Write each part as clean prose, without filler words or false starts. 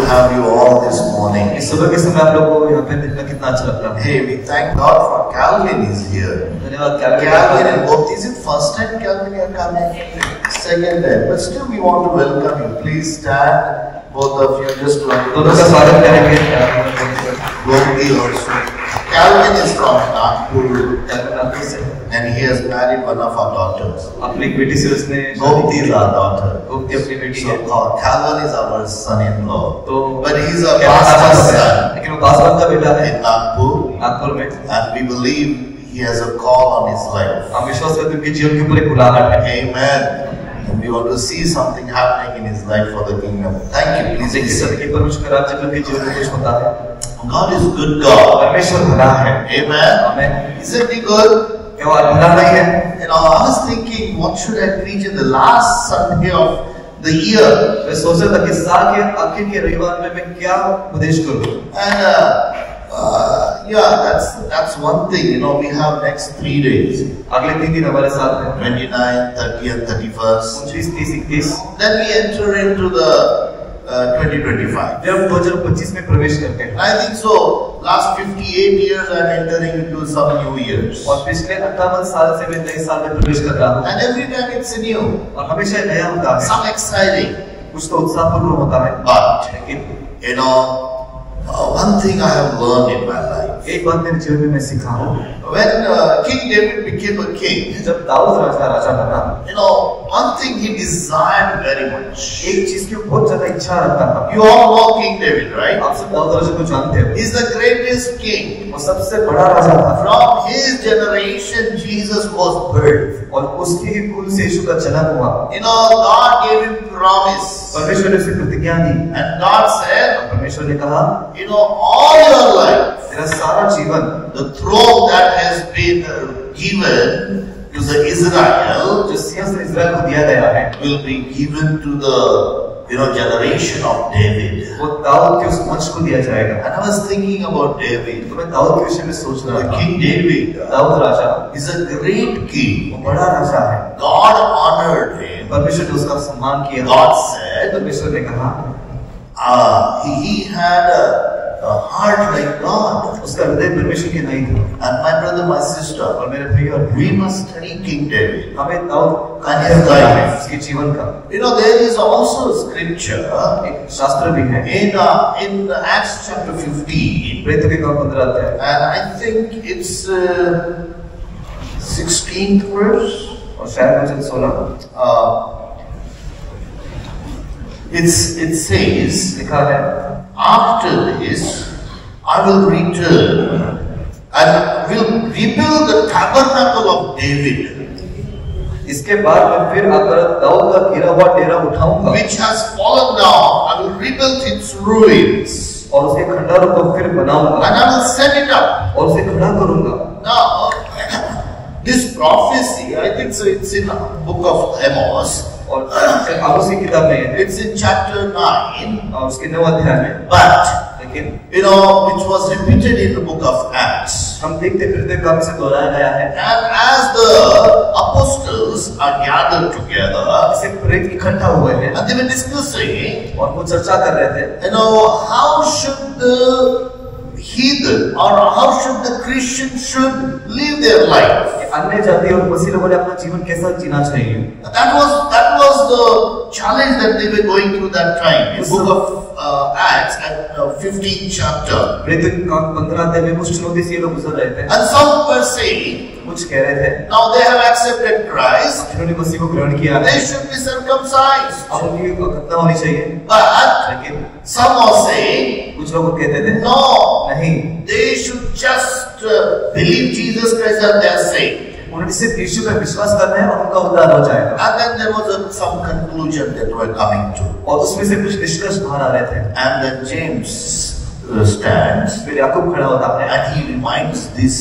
have you all this morning. इस सुबह के समय आप लोगों को यहाँ पे देखना कितना अच्छा लगता है। Hey, we thank God for Calvin is here. धन्यवाद Calvin and both. Is it first time Calvin are coming? Second time. But still we want to welcome you. Please stand, both of you, just to दोनों का स्वागत करेंगे। Gopi also. Calvin is from Nagpur and he has married one of our daughters. अपनी बेटी से उसने Gopi is our daughter. गोपी अपनी बेटी है। So Calvin is our son-in-law. तो but he is a pastor's son. लेकिन वो पासवान का बेटा है in Nagpur. नागपुर में। And we believe he has a call on his life. हम विश्वास करते हैं कि जीवन के ऊपर एक बुलाहट है। Amen. And we want to see something happening in his life for the kingdom. Thank you. Please देखिए सत्य के परमेश्वर का राज्य के जीवन में कुछ होता है। God is good God. परमेश्वर भला है। Amen. Amen. Isn't he good? क्या वो भला नहीं है? You know, I was thinking, what should I preach in the last Sunday of the year? मैं सोच रहा था कि साल के आखिर के रविवार में मैं क्या उपदेश करूं? And yeah, that's one thing. You know, we have next 3 days. अगले 3 दिन हमारे साथ हैं। 29, 30 and 31st. 29, 30, 31. Then we enter into the 2025. जब 2025 में प्रवेश करते हैं। I think so. Last 58 years I am entering into some new years. और पिछले 58 साल से मैं नए साल में प्रवेश कर रहा हूँ। And every time it's new. और हमेशा नया होता है। Some exciting. कुछ तो उत्साहपूर्ण होता है। But लेकिन you know, one thing I have learned in my life. एक बात मेरे जीवन में मैं सीखा हूँ। When King David became a king, जब दाऊद राजा बना, you know, one thing he desired very much. एक चीज की बहुत ज्यादा इच्छा रखता था। You all know King David, right? आप सब दाऊद राजा को जानते हो। He's the greatest king. वो सबसे बड़ा राजा था। From his generation, Jesus was birthed. और उसके ही कुल से यीशु का जन्म हुआ। You know, God gave him promise. परमेश्वर ने उसे प्रतिज्ञा दी। And God said, परमेश्वर ने कहा, you know, all your life, तेरा सारा जीवन, the throne that has been given to the Israel, जो सिंहासन इस्राएल को दिया गया है, will be given to the generation of David. वो दाऊद के उस वंश को दिया जाएगा। And I was thinking about David. तो मैं दाऊद के विषय में सोच रहा था। King David, Dawood Raja is a great king. वो बड़ा राजा है। God honored him. परमेश्वर ने उसका सम्मान किया। God said, परमेश्वर ने कहा, he had a heart like God. उसका हृदय परमेश्वर के नहीं था। And my brother, my sister, और मेरे भाई और we must study King David. हमें दाऊद And his life. उसके जीवन का You know, there is also scripture एक शास्त्र भी है। in Acts chapter 15. प्रेरितों के काम 15 अध्याय। And I think it's 16th verse. और शायद वचन 16। It says, लिखा है, after this, I will return and will rebuild the tabernacle of David, इसके बाद मैं फिर आकर दाऊद का गिरा हुआ डेरा उठाऊंगा, which has fallen down. I will rebuild its ruins. और उसके खंडहरों को फिर बनाऊंगा, And I will set it up. और उसे खड़ा करूंगा। Now, this prophecy, I think so, it's in the book of Amos. और आमोस की किताब में है। It's in chapter 9. और उसके 9 अध्याय में। But, लेकिन you know, which was repeated in the book of Acts. हम देखते फिरते काम से दोहराया गया है। And as the apostles are gathered together, इसे प्रेरित इकट्ठा हुए हैं, and they were discussing, और वो चर्चा कर रहे थे, you know, how should the heathen or how should the Christian should live their life. अन्य जाति और मसीह लोगों ने अपना जीवन कैसा जीना चाहिए। That was the challenge that they were going through that time. In book of Acts at 15th chapter. प्रेरितों के काम 15 अध्याय में कुछ चुनौती से ये लोग गुजर रहे थे। And some were saying, कुछ कह रहे थे, now they have accepted Christ, जिन्होंने मसीह को ग्रहण किया, they should be circumcised. अब उनकी खतना होनी चाहिए। But लेकिन some are saying, कुछ लोग कहते थे, no, नहीं, they should just believe Jesus Christ and they are saved. उन्हें सिर्फ यीशु पर विश्वास करना है और उनका उद्धार हो जाएगा। And then there was some conclusion that were coming to. और उसमें से कुछ निष्कर्ष बाहर आ रहे थे। And then James stands, फिर याकूब खड़ा होता है, and he reminds this,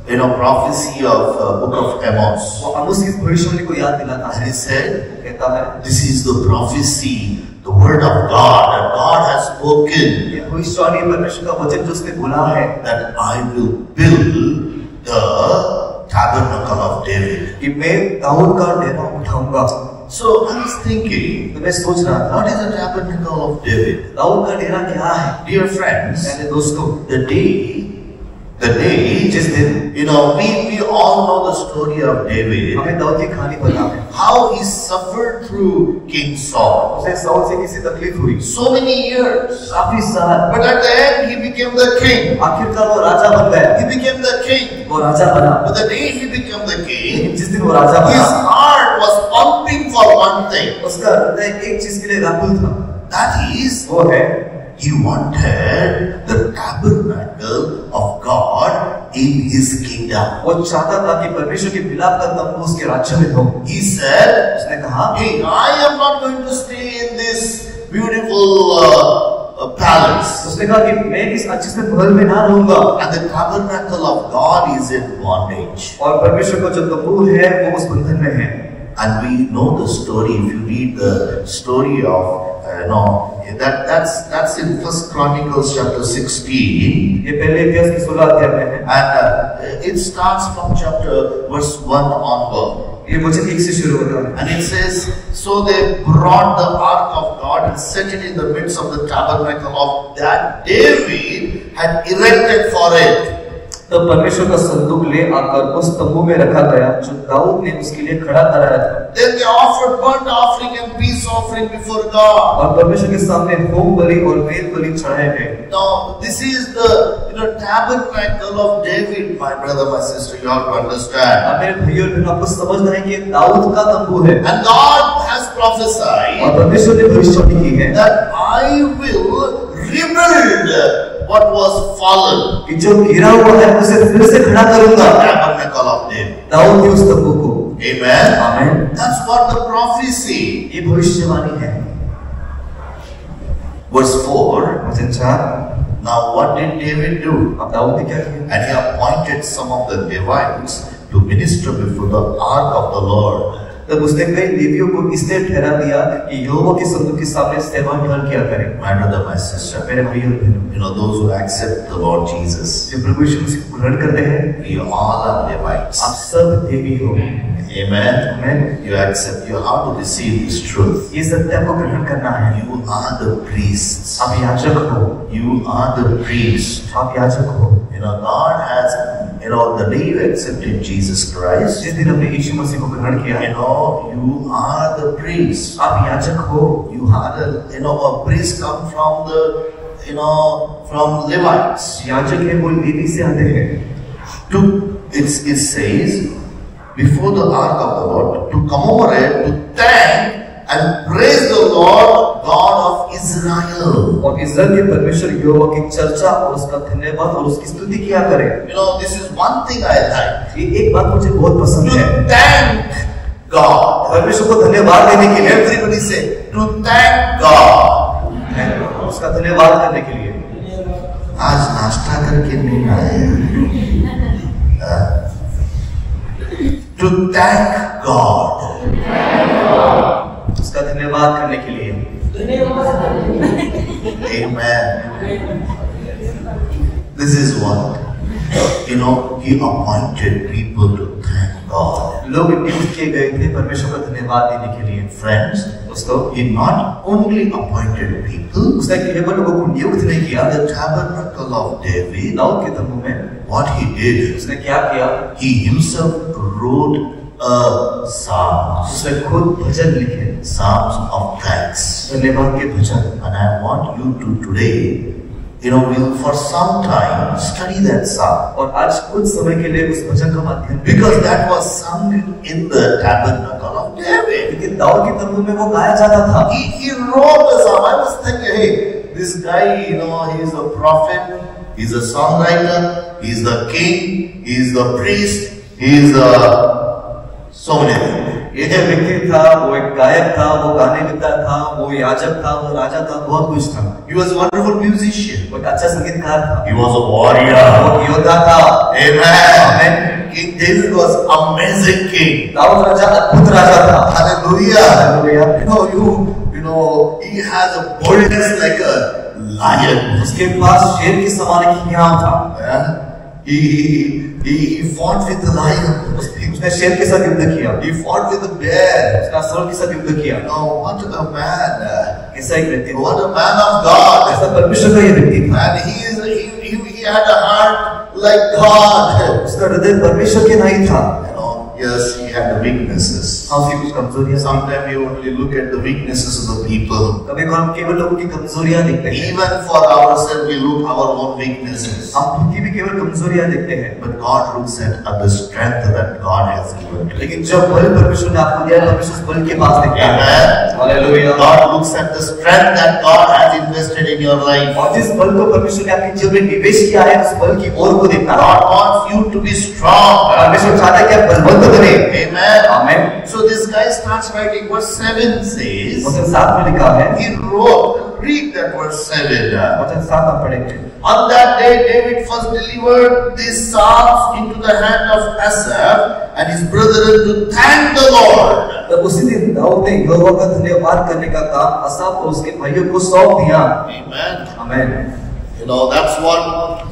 you know, prophecy of book of Amos. वो आमोस की भविष्यवाणी को याद दिलाता And है। he said, कहता है, this is the prophecy, the word of God that God has spoken, ये भविष्यवाणी परमेश्वर का वचन जो उसने बोला है, that I will build the tabernacle of David. कि मैं दाऊद का डेरा उठाऊंगा। So I was thinking, तो मैं सोच रहा था what is the tabernacle of David? Dawood का डेरा क्या है? Dear friends, मेरे दोस्तों, the day, जिस दिन we all know the story of David, हमें दाऊद की कहानी पता है, how he suffered through King Saul. उसे साउल से किसी तकलीफ हुई, So many years. काफी साल, But at the end, he became the king. आखिरकार वो राजा बन गया, He became the king. वो राजा बना, But the day he became the king, जिस दिन वो राजा his बना, heart was pumping for one thing. उसका हृदय एक चीज के लिए व्याकुल था, That is, वो है he wanted the tabernacle of God in his kingdom. वो चाहता था कि परमेश्वर के मिलाप का तंबू उसके राज्य में हो। He said, उसने कहा, hey, I am not going to stay in this beautiful palace. उसने कहा कि मैं इस अच्छे से महल में ना रहूंगा, And the tabernacle of God is in bondage. और परमेश्वर का जो तंबू है वो उस बंधन में है। And we know the story. If you read the story of that's in First Chronicles chapter 16. ये पहले इतिहास की 16 अध्याय में है, And it starts from chapter verse 1 onward. ये वचन 1 से शुरू होता है। And it says, so they brought the ark of God and set it in the midst of the tabernacle of that David had erected for it. तब परमेश्वर का संदूक ले आकर उस तंबू में रखा गया जो दाऊद ने उसके लिए खड़ा कराया था। Then they offered burnt offering and peace offering before God. और परमेश्वर के सामने होम बलि और वेद बलि चढ़ाए गए। Now this is the tabernacle of David, my brother, my sister. You have to understand. अब मेरे भाइयों और बहनों, आपको समझना है कि ये दाऊद का तंबू है। And God has prophesied और परमेश्वर ने भविष्यवाणी की है that I will rebuild what was fallen. कि जो गिरा हुआ है उसे फिर से खड़ा करूंगा। Tabernacle of David. दाऊद के उस तंबू को। Amen. आमीन। That's what the prophecy. ये भविष्यवाणी है। Verse 4. वचन 4। Now what did David do? अब दाऊद ने क्या किया? And he appointed some of the Levites to minister before the ark of the Lord. तब उसने कई लेवियों को इसलिए ठहरा दिया कि यहोवा के संदूक के सामने सेवा ग्रहण किया करें। My brother, my sister, मेरे भाइयों और बहनों, those who accept the Lord Jesus, जो प्रभु यीशु मसीह को ग्रहण करते हैं, you all are Levites. आप सब लेवी हो। Amen. Amen. You accept. You have to receive this truth. ये सत्य को ग्रहण करना है। You are the priests. आप याजक हो। You are the priest. आप याजक हो। God has, the day you accepted Jesus Christ, जिस दिन हमने यीशु मसीह को ग्रहण किया, you are the priest. आप याजक हो। You are a priest come from the, from Levites. याजक है वो लेवी से आते हैं। It says before the ark of the Lord to commemorate, to thank and praise the Lord God of Israel. और इज़राइल के परमेश्वर यहोवा की चर्चा और उसका धन्यवाद और उसकी स्तुति किया करें। This is one thing I like. ये एक बात मुझे बहुत पसंद है। To thank God. परमेश्वर को धन्यवाद देने के लिए। Everybody say to thank God. उसका धन्यवाद करने के लिए। आज नाश्ता करके नहीं आए। To thank God. उसका धन्यवाद करने के लिए। Amen. This is what he appointed people to thank God. लोग नियुक्त किए गए थे परमेश्वर का धन्यवाद देने के लिए। Friends, दोस्तों, he not only appointed people, उसने केवल लोगों को नियुक्त नहीं किया। the tabernacle of David, Dawood के तंबू में what he did, उसने क्या किया? he himself wrote a psalm, उसने खुद भजन लिखे, psalms of thanks. धन्यवाद के भजन। And I want you to today, we'll for some time study that psalm. और आज कुछ समय के लिए उस भजन का अध्ययन, Because that was sung in the tabernacle of David. क्योंकि दाऊद के तंबू में वो गाया जाता था। He wrote the psalm. I was thinking, hey, this guy, he's a prophet, he's a songwriter, he's the king, he's the priest, he's so many things. ये जो व्यक्ति था, वो एक गायक था, वो गाने लिखता था, वो याजक था, वो राजा था, बहुत कुछ था। He was a wonderful musician. वो एक अच्छा संगीतकार था। He was a warrior. वो योद्धा था। Amen. King David was amazing king. Dawood राजा अद्भुत राजा था। Hallelujah. Hallelujah. He has a boldness like a lion. उसके पास शेर के समान एक हियाव था। He fought with the lion. उसने शेर के साथ युद्ध किया, He fought with the bear. उसने असुरों के साथ युद्ध किया। Now, what a man! ऐसा एक व्यक्ति, What a man of God! ऐसा परमेश्वर का ये व्यक्ति था। And he had a heart like God. उसका हृदय परमेश्वर के नहीं था। Yes, he had the weaknesses. हाँ, उसकी कुछ कमजोरियां। Sometimes we only look at the weaknesses of the people. कभी हम केवल लोगों की कमजोरियां देखते हैं। Even for ourselves, we look our own weaknesses. हम खुद की भी केवल कमजोरियां देखते हैं। But God looks at the strength that God has given to लेकिन you. जब बल परमेश्वर ने आपको दिया, परमेश्वर उस बल के पास देखता है। Amen. Hallelujah. God looks at the strength that God has invested in your life. और जिस बल को परमेश्वर ने आपके जीवन में निवेश किया है, उस बल की ओर को देखता है। God wants you to be strong. परमेश्वर चाहता है कि आप बलवंत बने। Amen. Amen. So this guy starts writing. Verse 7 says. वचन 7 में लिखा है। He wrote. Read that verse 7. वचन 7 आप पढ़ेंगे। On that day, David first delivered these psalms into the hand of Asaph and his brethren to thank the Lord. तब उसी दिन दाऊद ने यहोवा का धन्यवाद करने का काम असाफ और उसके भाइयों को सौंप दिया। Amen. Amen. That's what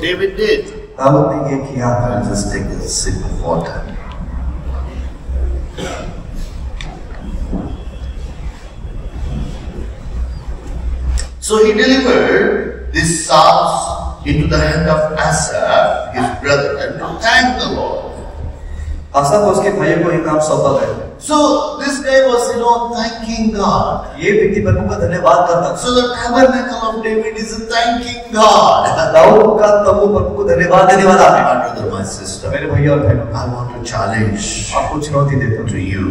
David did. Dawood ने ये किया। I'll just take a sip of water. So he delivered these psalms into the hand of Asaph, his brother, and to thank the Lord. Asaf और उसके भाइयों को ये काम सौंपा गया। So this guy was, thanking God. ये व्यक्ति प्रभु का धन्यवाद करता था। So the tabernacle of David is thanking God. Dawood का तम्बू प्रभु को धन्यवाद देने वाला है। My brother, my sister, मेरे भैया और बहनों, I want to challenge आपको चुनौती देता हूँ to you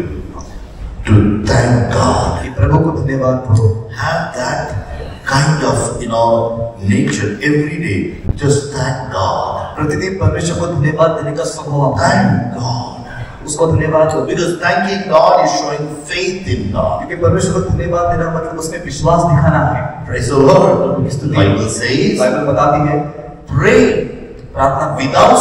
to thank God. कि प्रभु को धन्यवाद दो। Have that kind of, nature every day. Just thank God. प्रतिदिन परमेश्वर को धन्यवाद देने का स्वभाव। Thank God. उसको धन्यवाद दो। Because thanking God is showing faith in God. क्योंकि परमेश्वर को धन्यवाद देना मतलब उसमें विश्वास दिखाना है। Praise the Lord. The Bible says, Bible बताती है, pray प्रार्थना without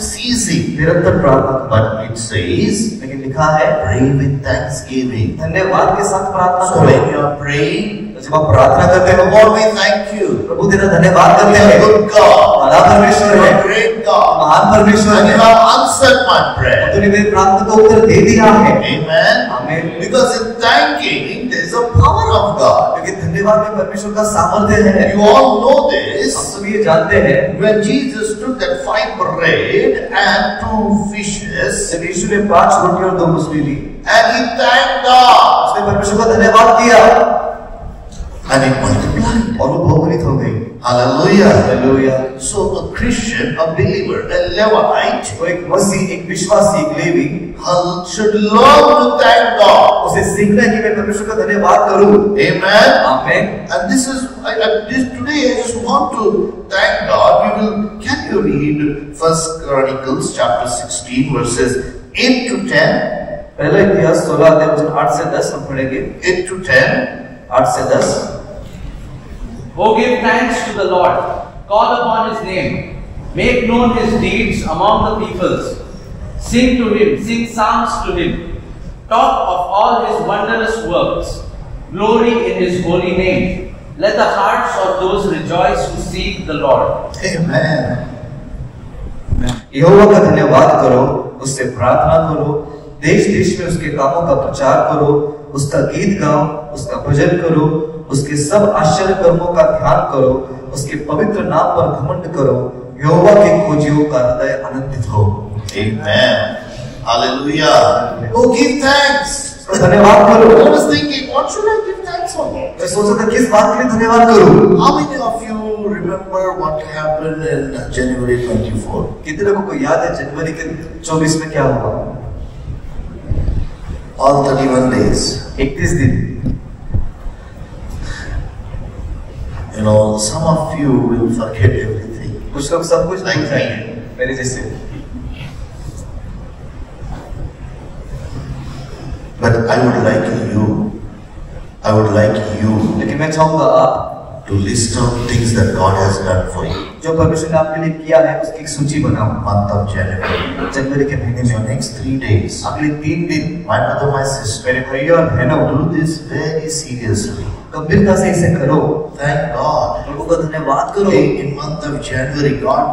ceasing. निरंतर प्रार्थना। But it says, लेकिन लिखा है, pray with thanksgiving. धन्यवाद के साथ प्रार्थना So करो। when you are praying, जब आप प्रार्थना करते हो, Lord, we thank you. प्रभु तेरा धन्यवाद करते हैं। Good God. भला परमेश्वर You है, are great God. महान परमेश्वर And है। you have answered my prayer. तूने मेरी प्रार्थना को उत्तर दे दिया है। Amen. आमीन। Because in thanking, there is a power of God. क्योंकि धन्यवाद में परमेश्वर का सामर्थ्य है। You all know हम this. सब ये जानते हैं। When Jesus took that 5 bread and 2 fishes, जब यीशु ने 5 रोटी और 2 मछली ली, and he thanked God, उसने परमेश्वर का धन्यवाद किया and it multiplied. और वो बहुगुणित हो गई। Hallelujah. Hallelujah. So a Christian, a believer, a Levite, तो एक मसीह, एक विश्वासी, एक levy should learn to thank God. उसे सीखना है कि मैं परमेश्वर का धन्यवाद करूं। Amen. आमीन। And this is today I just want to thank God. Can you read 1 Chronicles chapter 16 verses 8 to 10? पहला इतिहास 16 अध्याय वचन 8 से 10 हम पढ़ेंगे। 8 to 10. 8 से 10। Oh, give thanks to the Lord, call upon his name, make known his deeds among the peoples. Sing to him, sing psalms to him, talk of all his wondrous works, glory in his holy name. Let the hearts of those rejoice who seek the Lord. Amen. यहोवा का धन्यवाद करो, उससे प्रार्थना करो, देश देश में उसके कामों का प्रचार करो, उसका गीत गाओ, उसका भजन करो, उसके सब आश्चर्य कर्मों का ध्यान करो, उसके पवित्र नाम पर घमंड करो, यहोवा के खोजियों का हृदय आनंदित हो। Amen. Hallelujah. Oh, give thanks. धन्यवाद करो। I was thinking, what should I give thanks for? मैं सोच रहा था किस बात के लिए धन्यवाद करूं? How many of you remember what happened in January 24? कितने लोगों को याद है जनवरी के 24 में क्या हुआ? All 31 days. 31 दिन। Some of you will forget everything. कुछ लोग सब कुछ Like भूल जाएंगे, मेरे जैसे। But I would like you लेकिन मैं चाहूंगा आप to list down things that God has done for you. जो परमेश्वर ने आपके लिए किया है उसकी एक सूची बनाओ। Month of January. जनवरी के महीने So में next 3 days, अगले 3 दिन my brother, my sister, मेरे भैया और बहनों do this very seriously. गंभीरता से इसे करो। Thank God. प्रभु का धन्यवाद करो। In month of January, God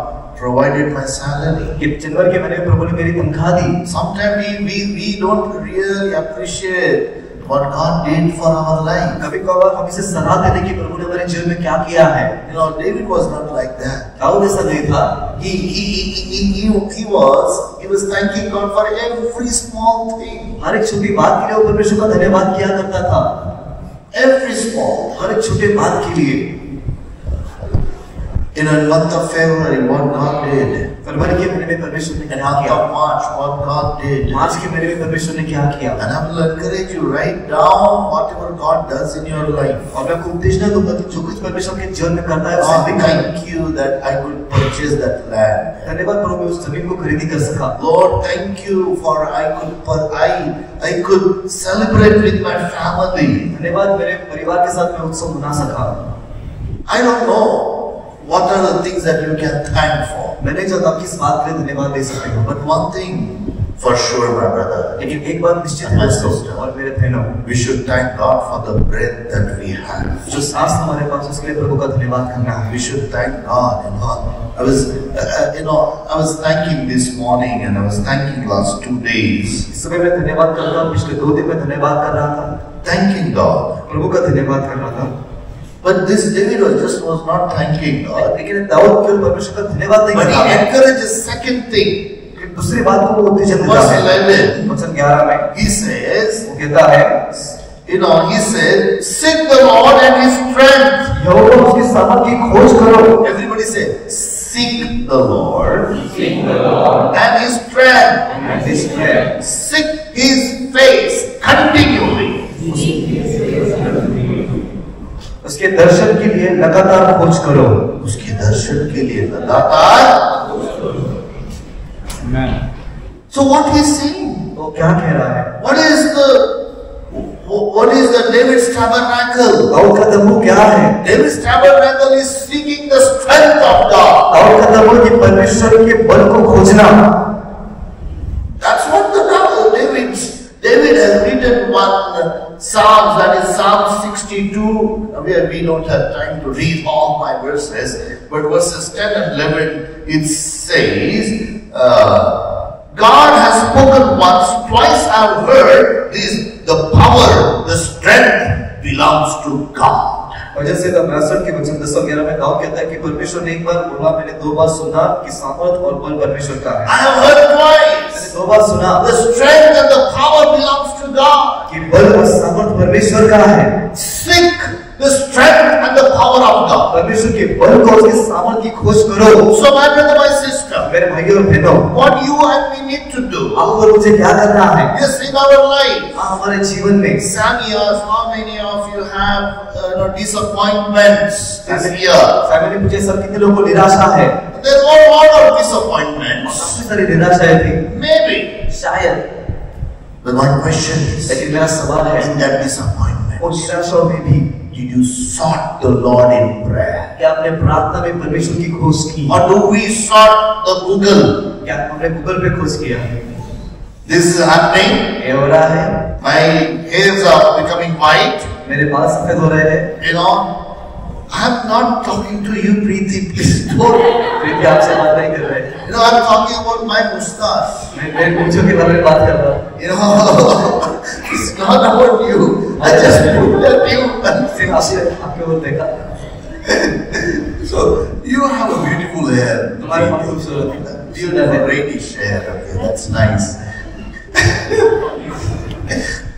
provided my salary. कि जनवरी के महीने में प्रभु ने मेरी तनख्वाह दी। Sometimes we don't really appreciate what God did for our life. कभी कभार हम इसे सराह देते कि प्रभु ने हमारे जीवन में क्या किया है। You know, David was not like that. Dawood ऐसा नहीं था। He was thanking God for every small thing. हर एक छोटी बात के लिए वो परमेश्वर का धन्यवाद किया करता था। Every small. हर एक छोटे बात के लिए। In the month of February, what God did. फरवरी के महीने में परमेश्वर ने क्या किया? Of March, what God did. मार्च के महीने में परमेश्वर ने क्या किया? And I will encourage you, write down whatever God does in your life. और मैं आपको उपदेश दूंगा कि जो कुछ परमेश्वर के जीवन में करता है उसे God, लिखिए। thank you that I could purchase that land. धन्यवाद प्रभु मैं उस जमीन को खरीदी कर सका। Lord, thank you for I could celebrate with my family. धन्यवाद मेरे परिवार के साथ मैं उत्सव मना सका। I don't know what are the things that you can thank for. मैं नहीं जानता आप किस बात के लिए धन्यवाद दे सकते हो। But one thing for sure, my brother, लेकिन एक बात निश्चित है दोस्तों और मेरे बहनों, we should thank God for the breath that we have. जो सांस हमारे पास उसके लिए प्रभु का धन्यवाद करना है। We should thank God. I was thanking this morning and I was thanking last 2 days. इस समय मैं धन्यवाद कर रहा हूँ। पिछले 2 दिन में धन्यवाद कर रहा था। Thanking God. प्रभु का धन्यवाद कर रहा था। But this David was not thanking God. लेकिन दाऊद केवल परमेश्वर का धन्यवाद नहीं But करता he है। encourages second thing. दूसरी बात को वो उत्तेजन देता Verse है। 11. वचन 11 में He says, वो कहता है, he said, seek the Lord and His strength. यहोवा उसकी सामर्थ की खोज करो। Everybody say, seek the Lord and His strength. Seek His face continually. उसके दर्शन के लिए लगातार खोज करो। उसके दर्शन के लिए लगातार। So what he's saying? वो क्या कह रहा है? What is the David's tabernacle? Dawood का तम्बू क्या है? David's tabernacle is seeking the strength of God. Dawood का तम्बू की परमेश्वर के बल को खोजना। That's what David has written one Psalms, that is Psalm 62. We don't have time to read all my verses, but verses 10 and 11 it says, God has spoken once, twice I've heard the power, the strength belongs to God. और जैसे 62 के वचन 10 और 11 में दाऊद कहता है कि परमेश्वर ने एक बार बोला, मैंने 2 बार सुना कि सामर्थ और बल परमेश्वर का है। I have heard twice. मैंने 2 बार सुना the strength and the power belongs to God. कि बल और सामर्थ परमेश्वर का है। Seek the strength and the power of God. परमेश्वर के बल को उसके सामर्थ की खोज करो। So my brother, my sister, मेरे भाइयों और बहनों, what you and me need to do, आपको और मुझे क्या करना है? yes, in our life, हमारे जीवन में Sammy asked, how many of you have disappointments this year? Family मुझे सब कितने लोगों को निराशा है? There's all lot of disappointments. काफी सारी निराशाएं थी। Maybe. शायद। But my question is, लेकिन मेरा सवाल है, in that disappointment, उन निराशाओं में भी did you sought the Lord in prayer? क्या आपने प्रार्थना में परमेश्वर की खोज की? Or do we sought the Google? क्या हमने गूगल पे खोज किया? This is happening. ये हो रहा है। My hairs are becoming white. मेरे बाल सफेद हो रहे हैं। You know, I'm not talking to you, Preeti. Please don't. प्रीति आपसे बात नहीं कर रहे। You know, I'm talking about my mustache. मैं मेरे मूंछों के बारे में बात कर रहा हूँ। You know, it's not about you. I just looked at you. सिर्फ आपके ओर देखा। So you have a beautiful hair. तुम्हारी बहुत खूबसूरत है। Beautiful reddish hair. Okay, that's nice.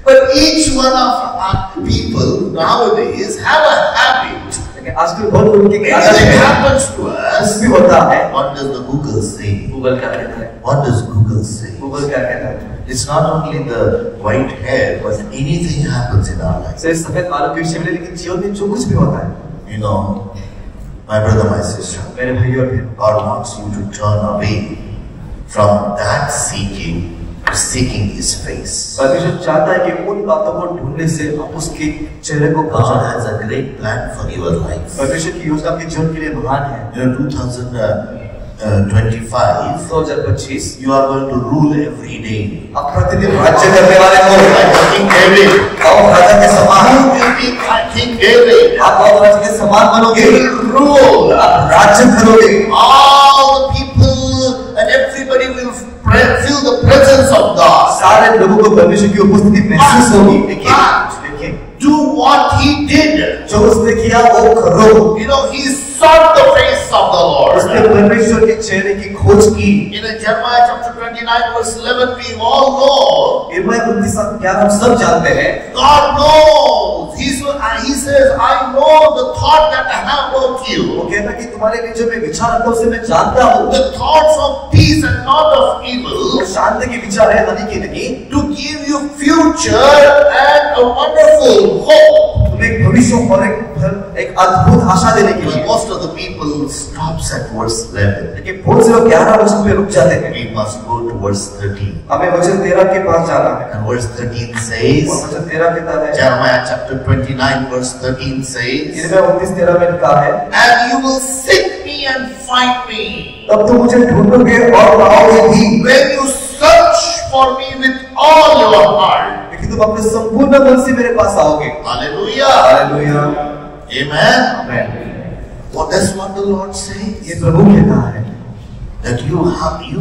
But each one of our people nowadays have a habit. आजकल बहुत लोगों की Anything happens to us, भी होता है। what does the Google say? Google क्या कहता है? What does Google say? Google क्या कहता है? It's not only the white hair, but anything happens in our life. सिर्फ सफेद बालों के विषय में, लेकिन जीवन में जो कुछ भी होता है, You know, my brother, my sister, मेरे भाइयों और बहनों, God wants you to turn away from that seeking His face. परमेश्वर चाहता है कि उन बातों को ढूंढने से आप उसके चेहरे को God पहचानें। has a great plan for your life. परमेश्वर की योजना आपके जीवन के लिए महान है। You know, 2025, 2025 you are going to rule every day. आप प्रतिदिन राज्य करने वाले हो। Like King David. आप राजा के समान। You will be King David. आप राजा के समान बनोगे। You will rule. आप राज्य करोगे। All the people feel the presence of God. सारे लोगों को परमेश्वर की उपस्थिति महसूस होगी। लेकिन Do what he did. जो उसने किया वो करो। You know, he sought the face of the Lord. उसने परमेश्वर के चेहरे की खोज की। In Jeremiah chapter 29 verse 11, we all know. यिर्मयाह 29:11 हम सब जानते हैं। God knows. He says, I know the thought that I have about you. वो कहता है कि तुम्हारे लिए जो मैं विचार रखता हूँ उसे मैं जानता हूँ। The thoughts of peace and not of evil. शांति के विचार है, हानि के नहीं। To give you future and a wonderful hope. तुम्हें एक भविष्य और एक अद्भुत आशा देने के लिए। Most of the people stops at verse 11. लेकिन बहुत से लोग 11 वचन पे रुक जाते हैं। We must go to verse 13. हमें वचन 13 के पास जाना है। And verse 13 says, वचन 13 कहता है, Jeremiah chapter 29 verse 13 says, यिर्मयाह 29:13 में लिखा है, and you will seek me and find me. तब तुम मुझे ढूंढोगे और पाओगे भी। When you search for me with all your heart. लेकिन तुम अपने संपूर्ण मन से मेरे पास आओगे। Hallelujah. Hallelujah. Amen. Amen. What does what the Lord says? ये प्रभु कहता है That you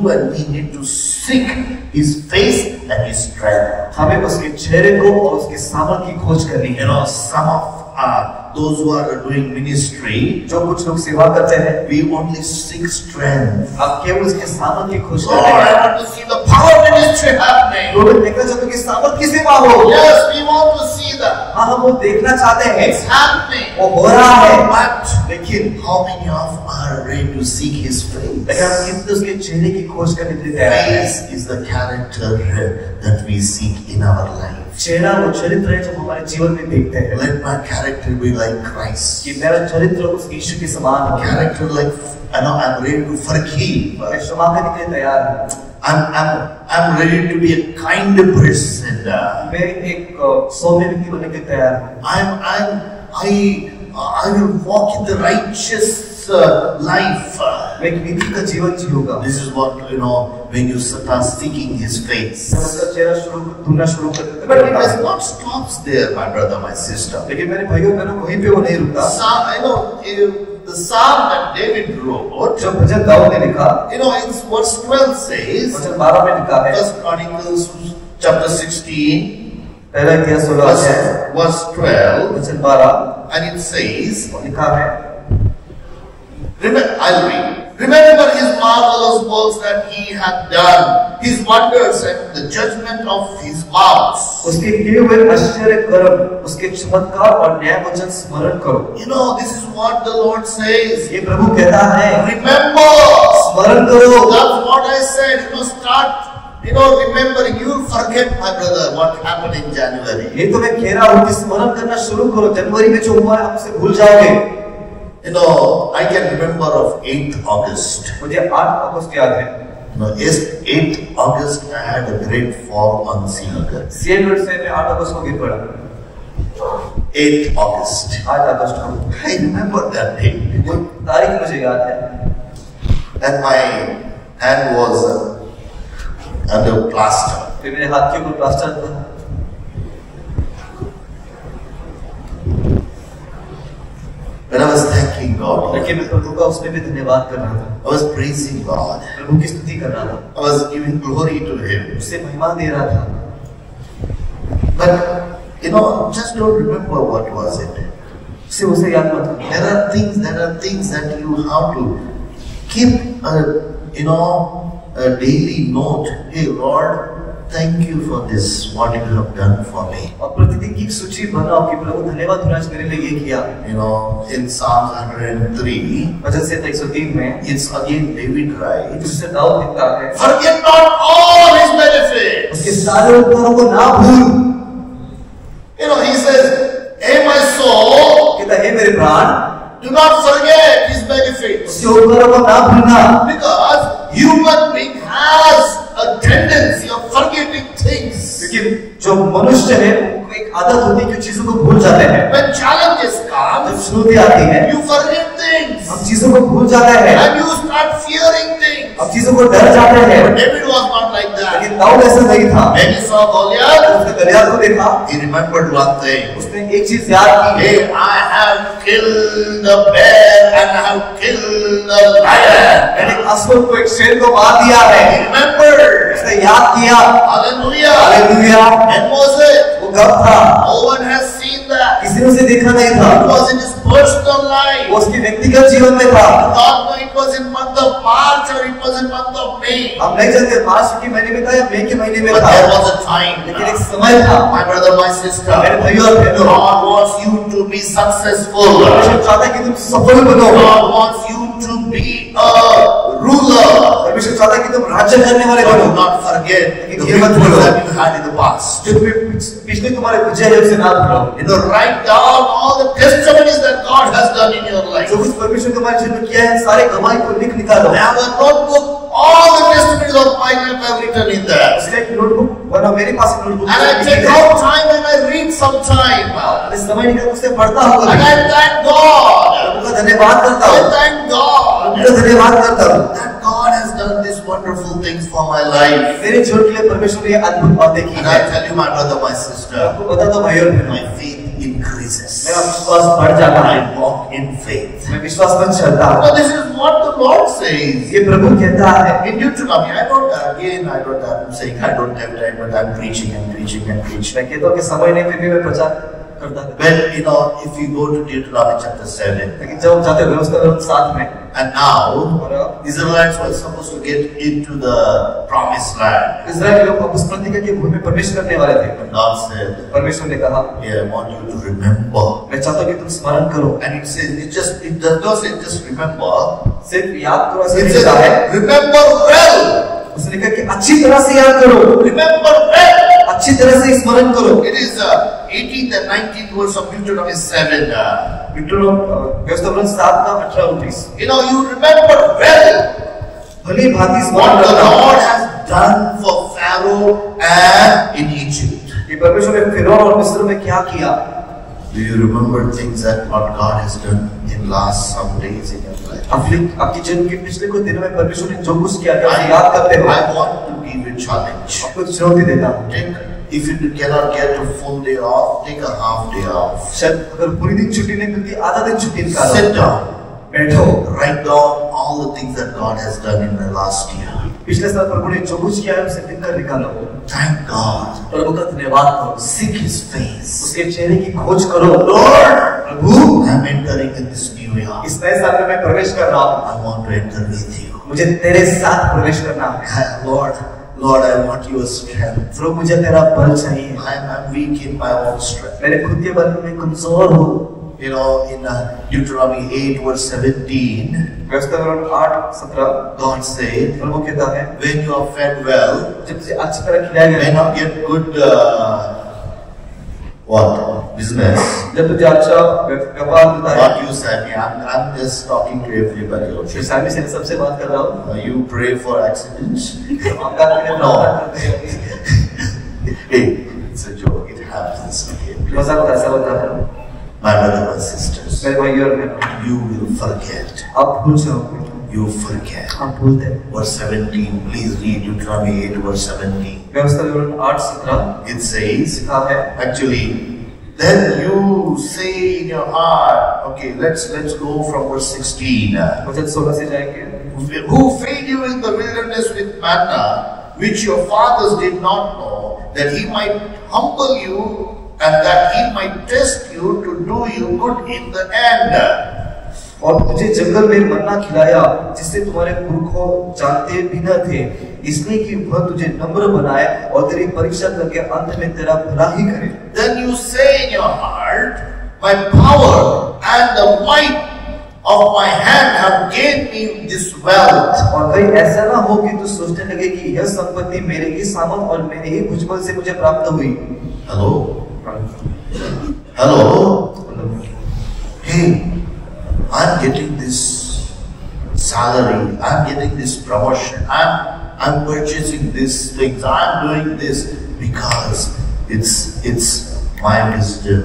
and me need to seek His face and His strength. हमें उसके चेहरे को और उसके सामर्थ्य की खोज करनी है। You know, some of those who are doing ministry, जो कुछ लोग सेवा करते हैं, we only seek strength. आप केवल उसके सामर्थ्य की खोज Lord, करते I हैं। want to see the power ministry happening. लोग देखना चाहते हैं कि सामर्थ्य की सेवा हो। Yes, we want to see that. हाँ, हम वो देखना चाहते हैं। It's happening. वो हो रहा है। But लेकिन how many of us are ready to seek His face? लेकिन हम कितने उसके चेहरे की खोज करने के लिए तैयार हैं? Face is the character that we seek in our life. चेहरा वो चरित्र है जो हमारे जीवन में देखते हैं। Let my character be like Christ. कि मेरा चरित्र उस यीशु के समान हो। Character like, I'm ready to forgive. मैं क्षमा करने के लिए तैयार हूँ। I'm ready to be a kind person. मैं एक सौम्य व्यक्ति बनने के लिए तैयार हूँ। I will walk in the righteous life. मैं एक नीति का जीवन जीऊंगा। This is what, when you start seeking His face. उसका चेहरा ढूंढना शुरू कर देते हैं। But it does not stop there, my brother, my sister. लेकिन मेरे भाइयों बहनों वहीं पे वो नहीं रुकता। The psalm that David wrote, जो भजन दाऊद ने लिखा, it's verse 12 says, वचन 12 में लिखा है, First Chronicles chapter 16, पहला इतिहास 16 अध्याय, verse 12, वचन 12, and it says, लिखा है, I'll read. Remember His marvelous works that He hath done, His wonders and the judgment of His mouth. उसके किए हुए आश्चर्य कर्म, उसके चमत्कार और न्याय वचन स्मरण करो। This is what the Lord says. ये प्रभु कहता है, Remember. स्मरण करो। That's what I said. Start. Remembering. You will forget, my brother, what happened in January. ये तो मैं कह रहा हूँ कि स्मरण करना शुरू करो। जनवरी में जो हुआ है आप उसे भूल जाओगे। I can remember of 8th August. मुझे 8 अगस्त याद है। Yes, 8th August I had a great fall on Srinagar. Sialkot से मैं 8 अगस्त को गिर पड़ा। 8th August. 8 अगस्त को। I remember that day. वो तारीख मुझे याद है। And my hand was under plaster. फिर मेरे हाथ के ऊपर प्लास्टर था। When I was thanking God, लेकिन मैं प्रभु का उसमें भी धन्यवाद कर रहा था। I was praising God. प्रभु की स्तुति कर रहा था। I was giving glory to Him. उसे महिमा दे रहा था। But just don't remember what was it. उसे उसे याद मत करो। There are things that you have to keep a daily note. Hey Lord, thank you for this, what you have done for me. और प्रतिदिन की सूची बनाओ कि प्रभु धन्यवाद तूने आज मेरे लिए ये किया। In Psalm 103, वचन से 103 में, it's again David writes, जिससे दाऊद लिखता है, forget not all His benefits. उसके सारे उपकारों को ना भूल। He says, hey my soul, कहता है मेरे प्राण, do not forget His benefits. उसके उपकारों को ना भूलना। Because human being has a tendency of forgetting things. क्योंकि जो मनुष्य है उनको एक आदत होती है कि चीजों को भूल जाते हैं। When challenges come, जब चुनौती आती है, you forget things. things. हम चीजों को भूल जाते हैं, And you start fearing things. अब चीजों को डर जाते हैं। David was not like that. लेकिन दाऊद ऐसा नहीं था। When he saw Goliath, उसने गलियात को देखा, he remembered one thing. उसने एक चीज याद की, Hey, I have killed the bear and I have killed the lion. मैंने असुर को, एक शेर को मार दिया है। He remembered. उसने याद किया। Hallelujah. Hallelujah. When was it? वो कब था? No one has seen that. किसी ने उसे देखा नहीं था। It was in his personal life. वो उसके व्यक्तिगत जीवन में था। God know it was in month of March or it was in month of May. हम नहीं जानते मार्च के महीने में था या मई के महीने में But था, there was a time. लेकिन एक समय था। My brother, my sister, मेरे भाइयों और बहनों, God wants you to be successful. परमेश्वर चाहता है कि तुम सफल बनो। God wants you to be a ruler. परमेश्वर चाहता है कि तुम राज्य करने वाले But बनो। do not forget the ये मत victories भूलो that you had in the past. जो तुम्हें पिछले तुम्हारे विजय है उसे ना भूलो। You know, write down all the testimonies that God has done in your life. जो कुछ परमेश्वर तुम्हारे जीवन में किया है, सारे गवाही को लिख निकालो। I have a notebook. All the testimonies of my life I have written in there. उसका एक नोटबुक बना, मेरे पास एक notebook And I take out time and I read sometime. मैं समय निकाल उसे पढ़ता हूँ। And I thank God. प्रभु का धन्यवाद करता I हूँ। thank God प्रभु का धन्यवाद करता हूँ that God has done these wonderful things for my life. मेरे जीवन के लिए परमेश्वर ने ये अद्भुत बातें की And है। I tell you, my brother, my sister, आपको बता दो भाइयों और बहनों, my faith increases. मेरा विश्वास बढ़ जाता है। I walk in faith. मैं विश्वास में चलता हूँ। Now this is what the Lord says. ये प्रभु कहता है। In Deuteronomy, I'm saying I don't have time, but I'm preaching and preaching and preaching. मैं कहता हूँ कि समय नहीं, फिर भी मैं प्रचार करता था। Well, you know, if you go to Deuteronomy chapter 7, लेकिन जब हम जाते हैं व्यवस्था साथ में, and now और Israelites were supposed to get into the promised land. इस्राएल के लोग उस प्रतिज्ञा की भूमि में प्रवेश करने वाले थे। And God said, परमेश्वर ने कहा, "Yeah, I want you to remember." मैं चाहता हूँ कि तुम स्मरण करो। And it says, it does not say just remember. सिर्फ याद करो ऐसा It नहीं कहा है। says, remember well. उसने कहा कि अच्छी तरह से याद करो, Remember well. अच्छी तरह से स्मरण करो। It is 18th and 19th verse of Deuteronomy 7. व्यवस्था 7 का 18-19। You know, you remember well भली भांति what स्मरण the करना Lord has done for Pharaoh and in Egypt. कि परमेश्वर ने फिरौन और मिस्र में क्या किया। Do you remember things that what God has done in last some days in your life? आपकी जीवन के पिछले कुछ दिनों में परमेश्वर ने जो कुछ किया, क्या उसे याद करते हो? I want to give you a challenge. आपको चुनौती देता हूँ। If you cannot get a full day off, take a half day off. शायद अगर पूरी दिन छुट्टी नहीं मिलती, आधा दिन छुट्टी निकालो। Sit down. बैठो। Write down all the things that God has done in the last year. पिछले साल प्रभु ने जो कुछ किया है उसे लिखकर निकालो। Thank God. प्रभु का धन्यवाद करो। Seek His face. उसके चेहरे की खोज करो। Lord, Prabhu, I'm entering in this new year. इस नए साल में मैं प्रवेश कर रहा हूँ। I want to enter with you. मुझे तेरे साथ प्रवेश करना है। Lord, I want your strength. प्रभु, मुझे तेरा बल चाहिए। I'm weak in my own strength. मेरे खुद के बल में कमजोर हूँ। You know, in Deuteronomy 8 verse 17, व्यवस्था 8:17, God said, प्रभु कहता है, when you are fed well, जब तुझे अच्छी तरह खिलाया when गया, you get good business. जब तुझे अच्छा व्यापार मिलता है। What you said, I'm just talking to everybody. Okay? सामने से सबसे बात कर रहा हूँ। You pray for accidents. हम बात करें No. तो Hey, it's a joke. It happens. Okay. मजाक ऐसा होता है। My brother, my sisters, मेरे भाई और बहनों, you will forget. आप भूल जाओगे। You forget. आप भूलते हैं। Verse 17, please read Deuteronomy 8 verse 17. व्यवस्था 8:17 It says, लिखा है, actually, then you say in your heart, okay, let's go from verse 16. वचन 16 से जाएंगे। Who fed you in the wilderness with manna, which your fathers did not know, that he might humble you and that he might test you to do you good in the end. और तुझे जंगल में मन्ना खिलाया, जिससे तुम्हारे पुरखों जानते भी न थे, इसलिए कि वह तुझे नम्र बनाए और तेरी परीक्षा करके अंत में तेरा भला ही करे। Then you say in your heart, my power and the might of my hand have gained me this wealth. और कहीं ऐसा ना हो कि तू सोचने लगे कि यह संपत्ति मेरे ही सामर्थ और मेरे ही भुजबल से मुझे प्राप्त हुई। Hello. Hey, I'm getting this salary. I'm getting this promotion. I'm purchasing these things. I'm doing this because it's My wisdom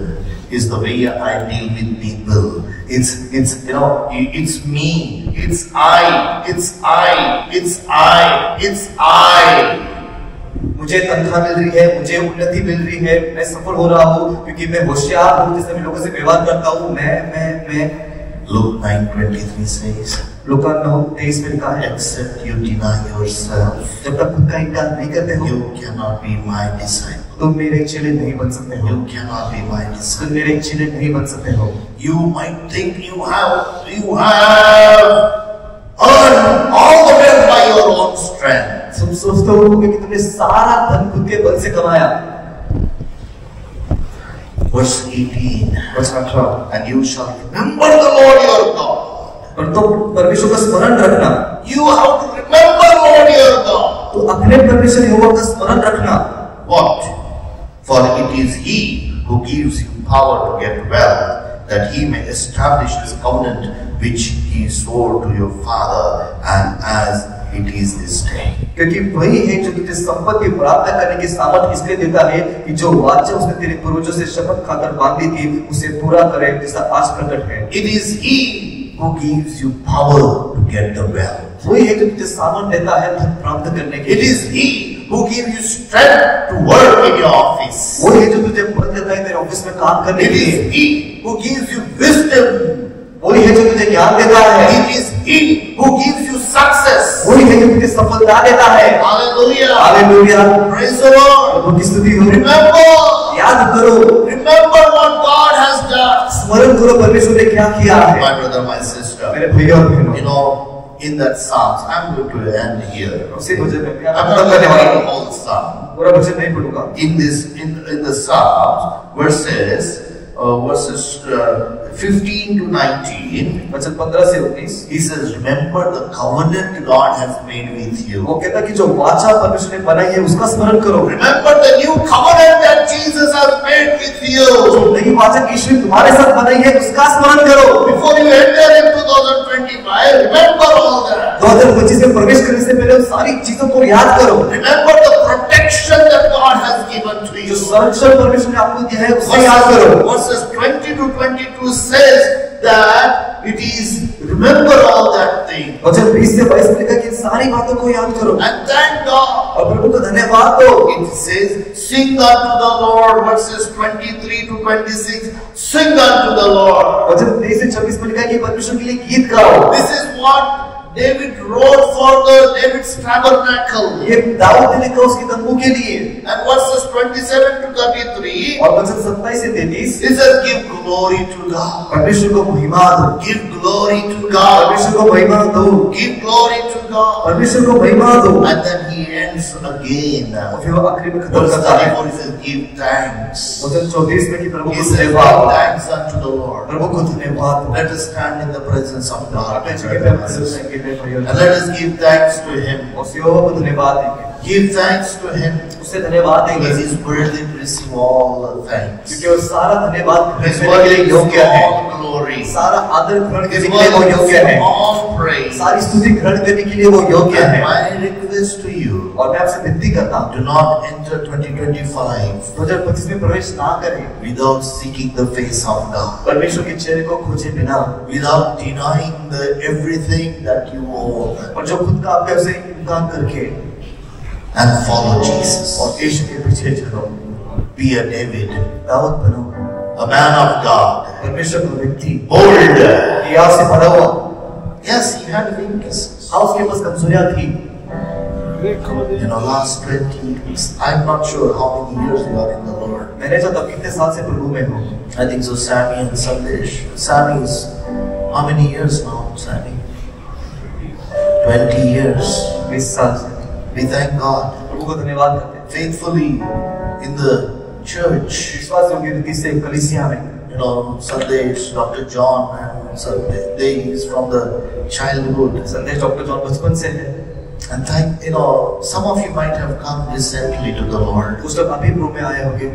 is the way I deal with people. It's you know, it's me, it's I. मुझे तनख्वाह मिल रही है, मुझे उन्नति मिल रही है, मैं सफल हो रहा हूँ क्योंकि मैं होशियार हूँ, जिससे मैं लोगों से व्यवहार करता हूँ। मैं Luke 9:23 says, लूका 9:23 में लिखा है, except you deny yourself, जब तक खुद का इनकार नहीं करते हो, you cannot be my disciple. तुम मेरे चेले नहीं बन सकते हो। You cannot be my disciple. तुम मेरे चेले नहीं बन सकते हो। You might think you have earned all the wealth by your own strength. तुम सोचते हो कि तुमने सारा धन खुद के बल से कमाया। Verse 18. वचन 18, And you shall remember the Lord your God. पर तुम परमेश्वर का स्मरण रखना। You have to remember Lord your God. तो अपने परमेश्वर यहोवा का स्मरण रखना। What? For it is He who gives you power to get wealth, that He may establish His covenant which He swore to your father, and as it is this day. क्योंकि वही है जो तुझे संपत्ति प्राप्त करने की सामर्थ इसलिए देता है कि जो वाचा उसने तेरे पूर्वजों से शपथ खाकर बांधी थी उसे पूरा करे, जैसा आज प्रकट है। It is He who gives you power to get the wealth. वही है जो तुझे सामर्थ देता है धन प्राप्त करने के It लिए। is He who gives you strength to work in your office. वही है जो तुझे बल देता है तेरे ऑफिस में काम करने It के लिए। is He who gives you wisdom. वही है जो तुझे ज्ञान देता है। It is He who gives you success. वही है जो तुझे सफलता देता है। Hallelujah. Hallelujah. Praise the Lord. प्रभु की स्तुति हो। Remember. याद करो। Remember what God has done. स्मरण करो परमेश्वर ने क्या किया है। My brother, my sister. मेरे भैया और बहनों। You know, in that Psalms, I'm going to end here. उसी वजह में I'm not going to read the whole Psalm. पूरा वचन नहीं पढ़ूंगा। In the Psalms, verses 15 to 19, वचन 15 से 19, he says, remember the covenant God has made with you. वो कहता कि जो वाचा परमेश्वर ने बनाई है उसका स्मरण करो। Remember the new covenant that Jesus has made with you. जो नई वाचा की यीशु तुम्हारे साथ बनाई है उसका स्मरण करो। Before you enter in 2025, remember all that. 2025 में प्रवेश करने से पहले उन सारी चीजों को याद करो। Remember the protection that God has given to जो you. संरक्षण परमेश्वर ने आपको दिया है उसे याद करो। Verses 20 to 22 says that it is remember all that thing. वचन 20 से 22 में लिखा कि इन सारी बातों को याद करो And thank God. और प्रभु को धन्यवाद दो। It says, sing unto the Lord, verses 23 to 26, sing unto the Lord. वचन 23 से 26 में लिखा कि परमेश्वर के लिए गीत गाओ। This is what David wrote for David's tabernacle. ये दाऊद ने लिखा उसकी तंबू के लिए। And verses 27 to 33, और वचन 27 से 33, it says, give glory to God. परमेश्वर को महिमा दो। Give glory to God. परमेश्वर को महिमा दो। Give glory to God. परमेश्वर को महिमा दो। And then he ends again. और फिर वो आखिरी में खत्म Verse करता है। 34, he says, give thanks. वचन 24 में कि प्रभु He को says, give धन्यवाद। thanks unto the Lord. प्रभु को धन्यवाद। Let us stand in the presence of God. अपने जगह पे हम संगे भाइयों। And let us give thanks to Him. और यहोवा को धन्यवाद देंगे। Give thanks to Him. उसे धन्यवाद देंगे। Because He is worthy to receive all the thanks. क्योंकि वो सारा धन्यवाद His करने के worthy लिए is योग्य है। all glory. सारा आदर ग्रहण His करने के लिए वो worthy योग्य है। is all praise. सारी स्तुति ग्रहण करने के लिए वो योग्य And है। my request to you, और मैं आपसे विनती करता हूँ, do not enter 2025 2025 में प्रवेश ना करें without seeking the face of God, परमेश्वर के चेहरे को खोजे बिना, without denying everything that you own, और जो खुद का आपके उसे इनकार करके and follow Jesus. और यीशु के पीछे चलो। Be a David, दाऊद बनो, a man of God, परमेश्वर का व्यक्ति, bold. हिया से भरा हुआ। Yes, he had weaknesses. हाँ, उसके पास कमजोरियां थी। Last 20 years, I'm not sure how many years you are in the Lord. मैंने जो तब कितने साल से प्रभु में हूँ। I think so, Sammy and Sandesh. Sammy is how many years now, Sammy? 20 years. 20 साल से। We thank God. प्रभु को धन्यवाद करते हैं। Faithfully in the church. विश्वास योग्य रीति से कलीसिया में। Sandesh, Dr. John, and they is from the childhood. संदेश डॉक्टर जॉन बचपन से है। And some of you might have come recently to the Lord. कुछ लोग अभी प्रभु में आए होंगे।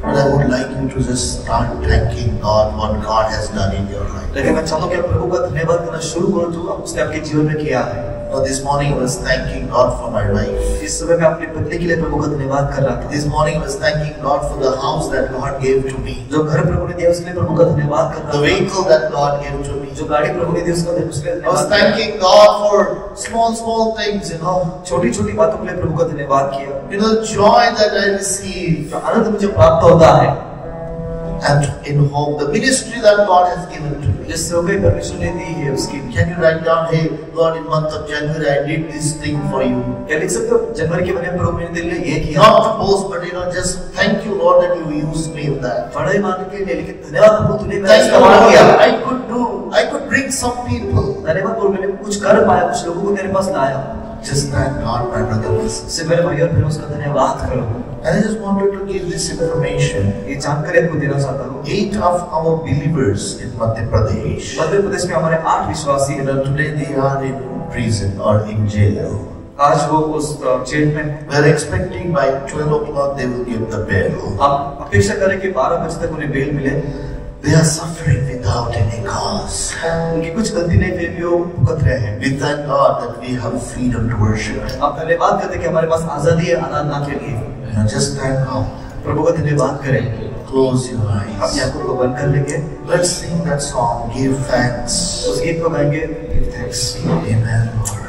But I would like you to just start thanking God what God has done in your life. लेकिन मैं चाहता हूँ कि आप प्रभु का धन्यवाद करना शुरू करो जो उसने आपके जीवन में किया है। this morning I was thanking God for my wife. इस समय मैं अपनी पत्नी के लिए प्रभु का धन्यवाद कर रहा था। This morning I was thanking God for the house that God gave to me. जो घर प्रभु ने दिया उसके लिए प्रभु का धन्यवाद कर रहा The था। vehicle that God gave to me. जो गाड़ी प्रभु ने दी उसके लिए I was thanking God for small things, you know. छोटी-छोटी बातों के लिए प्रभु का धन्यवाद किया। You know, the joy that I receive. जो आनंद मुझे प्राप्त होता है। And in hope, the ministry that God has given to me. जिस सेवकाई परमेश्वर ने दी है उसकी। Can you write down, hey, Lord, in month of January I did this thing for you. क्या लिख सकते हो? जनवरी के महीने में प्रभु ने तेरे लिए ये किया। Not to boast, but you know, just thank you, Lord, that you used me in that. बड़ाई मानने के लिए लेकिन धन्यवाद प्रभु तूने मेरा Thank you, इस्तेमाल Lord, किया। I could bring some people. धन्यवाद प्रभु मैंने कुछ कर पाया, कुछ लोगों को तेरे पास लाया। Just thank God, my brother and sister. से मेरे भाई और बहनों उसका धन्यवाद करो। And I just wanted to give this information. ये जानकारी आपको देना चाहता हूँ। 8 of our believers in Madhya Pradesh. Madhya Pradesh में हमारे 8 विश्वासी You know, today they are in prison or in jail. आज वो उस जेल में। We are expecting by 12 o'clock they will get the bail. हम अपेक्षा करें कि 12 बजे तक उन्हें बेल मिले। They are suffering without any cause. उनकी कुछ गलती नहीं फिर भी वो भुगत रहे हैं। We thank God that we have freedom to worship. हम धन्यवाद करते हैं कि हमारे पास आजादी है आराधना के लिए। Just thank God. प्रभु का धन्यवाद करें। Close your अपनी eyes. आंखों को बंद कर लेंगे। Let's sing that song. Give thanks. उस गीत को गाएंगे। Give thanks. Amen, Lord.